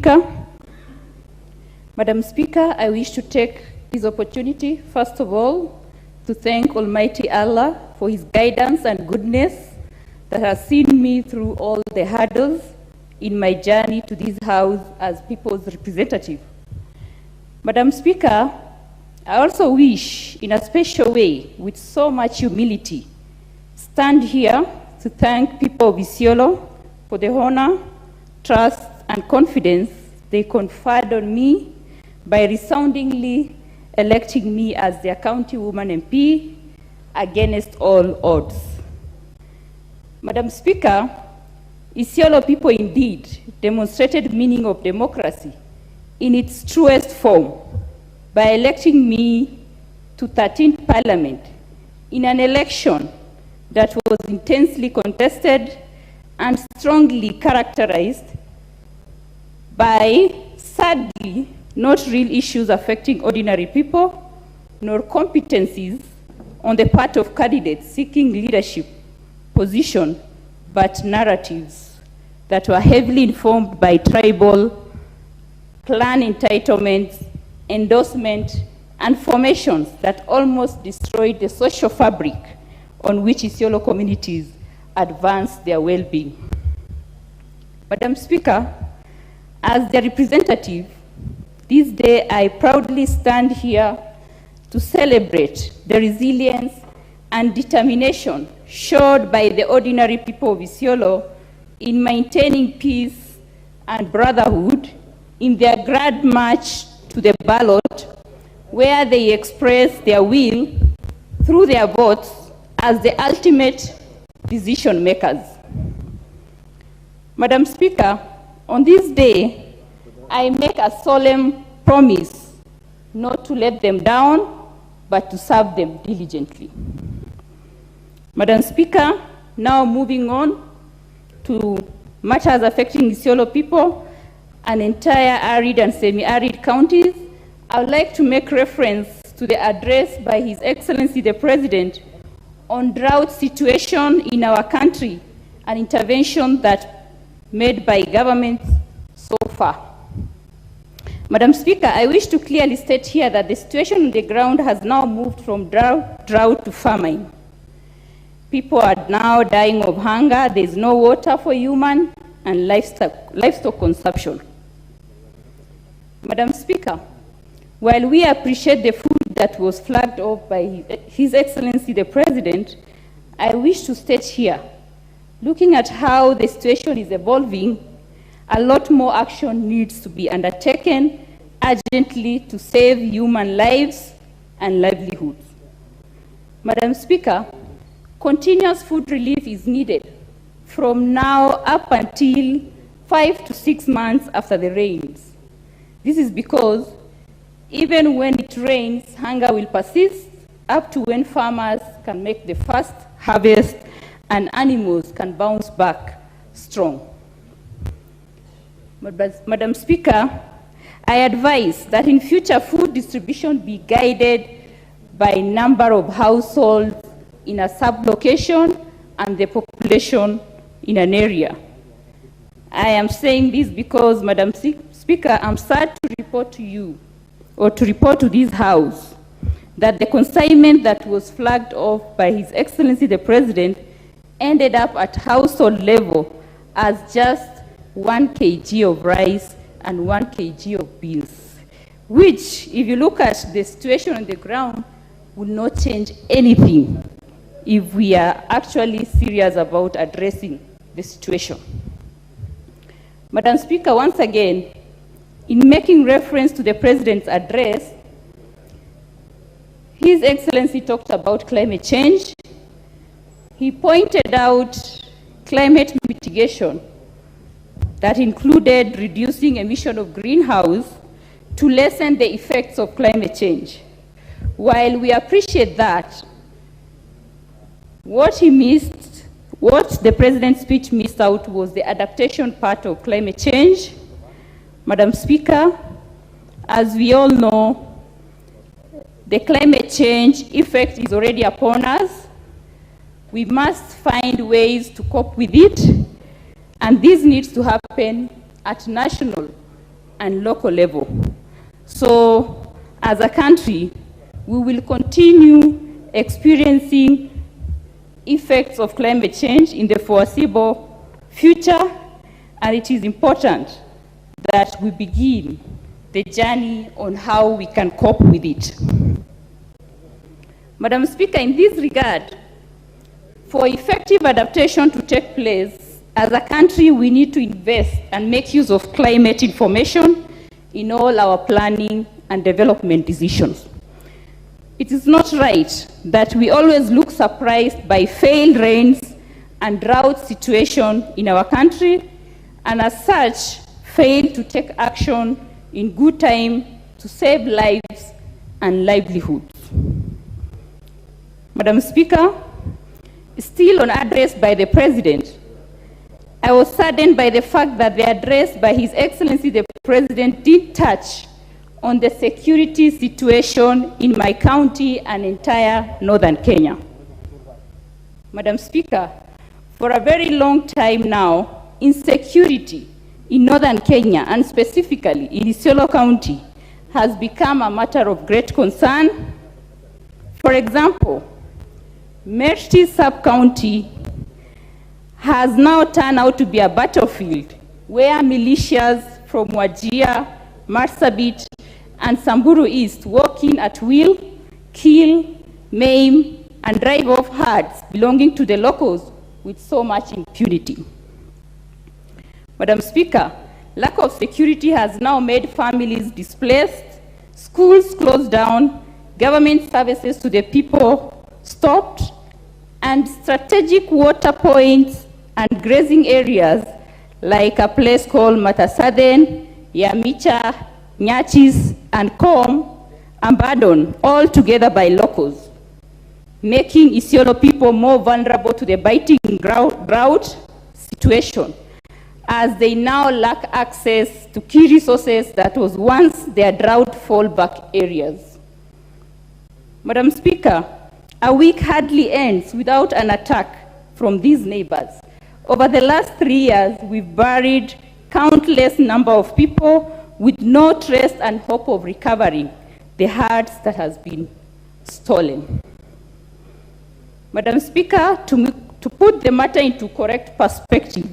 Speaker. Madam Speaker, I wish to take this opportunity, first of all, to thank Almighty Allah for His guidance and goodness that has seen me through all the hurdles in my journey to this House as people's representative. Madam Speaker, I also wish, in a special way, with so much humility, stand here to thank people of Isiolo for the honor, trust, and confidence they conferred on me by resoundingly electing me as their county woman MP against all odds. Madam Speaker, Isiolo people indeed demonstrated meaning of democracy in its truest form by electing me to 13th Parliament in an election that was intensely contested and strongly characterized by, sadly, not real issues affecting ordinary people, nor competencies on the part of candidates seeking leadership position, but narratives that were heavily informed by tribal, clan entitlements, endorsement, and formations that almost destroyed the social fabric on which Isiolo communities advance their well-being. Madam Speaker, as their representative, this day I proudly stand here to celebrate the resilience and determination showed by the ordinary people of Isiolo in maintaining peace and brotherhood in their grand march to the ballot, where they express their will through their votes as the ultimate decision makers. Madam Speaker, on this day, I make a solemn promise not to let them down, but to serve them diligently. Madam Speaker, now moving on to matters affecting Isiolo people and entire arid and semi-arid counties, I would like to make reference to the address by His Excellency the President on drought situation in our country and intervention that made by governments so far. Madam Speaker, I wish to clearly state here that the situation on the ground has now moved from drought to famine. People are now dying of hunger. There is no water for human and livestock consumption. Madam Speaker, while we appreciate the food that was flagged off by His Excellency the President, I wish to state here, looking at how the situation is evolving, a lot more action needs to be undertaken urgently to save human lives and livelihoods. Madam Speaker, continuous food relief is needed from now up until 5 to 6 months after the rains. This is because even when it rains, hunger will persist up to when farmers can make the first harvest and animals can bounce back strong. Madam Speaker, I advise that in future food distribution be guided by number of households in a sub-location and the population in an area. I am saying this because, Madam Speaker, I'm sad to report to you, or to report to this House, that the consignment that was flagged off by His Excellency the President ended up at household level as just 1 kg of rice and 1 kg of beans, which, if you look at the situation on the ground, will not change anything if we are actually serious about addressing the situation. Madam Speaker, once again, in making reference to the President's address, His Excellency talked about climate change. He pointed out climate mitigation that included reducing emission of greenhouse to lessen the effects of climate change. While we appreciate that, what the President's speech missed out was the adaptation part of climate change. Madam Speaker, as we all know, the climate change effect is already upon us. We must find ways to cope with it, and this needs to happen at national, and local level. So, as a country, we will continue experiencing effects of climate change in the foreseeable future, and it is important that we begin the journey on how we can cope with it. Madam Speaker, in this regard, for effective adaptation to take place, as a country, we need to invest and make use of climate information in all our planning and development decisions. It is not right that we always look surprised by failed rains and drought situation in our country, and as such, fail to take action in good time to save lives and livelihoods. Madam Speaker, still on address by the President, I was saddened by the fact that the address by His Excellency the President did touch on the security situation in my county and entire northern Kenya. Madam Speaker, for a very long time now, insecurity in northern Kenya, and specifically in Isiolo County, has become a matter of great concern. For example, Merti sub-county has now turned out to be a battlefield where militias from Wajir, Marsabit, and Samburu East walk in at will, kill, maim, and drive off herds belonging to the locals with so much impunity. Madam Speaker, lack of security has now made families displaced, schools closed down, government services to the people stopped, and strategic water points and grazing areas like a place called Matasaden, Yamicha, Nyachis, and Kom abandoned altogether by locals, making Isiolo people more vulnerable to the biting drought situation, as they now lack access to key resources that was once their drought fallback areas. Madam Speaker, a week hardly ends without an attack from these neighbors. Over the last 3 years, we've buried countless number of people with no trace and hope of recovering the herds that has been stolen. Madam Speaker, to put the matter into correct perspective,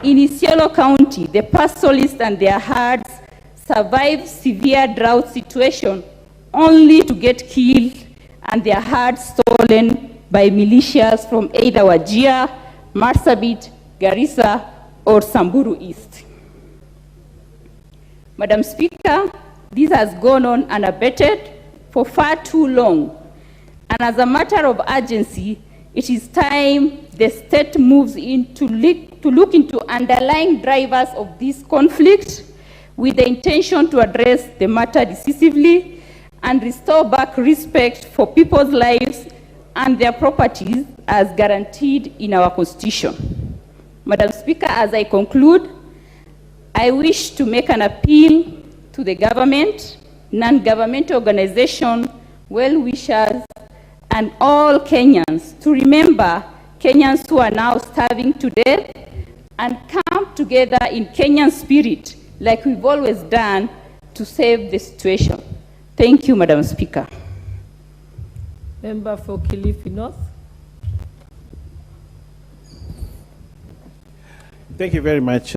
in Isiolo County, the pastoralists and their herds survived severe drought situation only to get killed and their herds stolen by militias from either Wajir, Marsabit, Garissa, or Samburu East. Madam Speaker, this has gone on unabated for far too long, and as a matter of urgency, it is time the state moves in to look into underlying drivers of this conflict with the intention to address the matter decisively and restore back respect for people's lives and their properties as guaranteed in our Constitution. Madam Speaker, as I conclude, I wish to make an appeal to the government, non-governmental organizations, well-wishers, and all Kenyans to remember Kenyans who are now starving to death and come together in Kenyan spirit like we've always done to save the situation. Thank you, Madam Speaker. Member for Kilifi North. Thank you very much.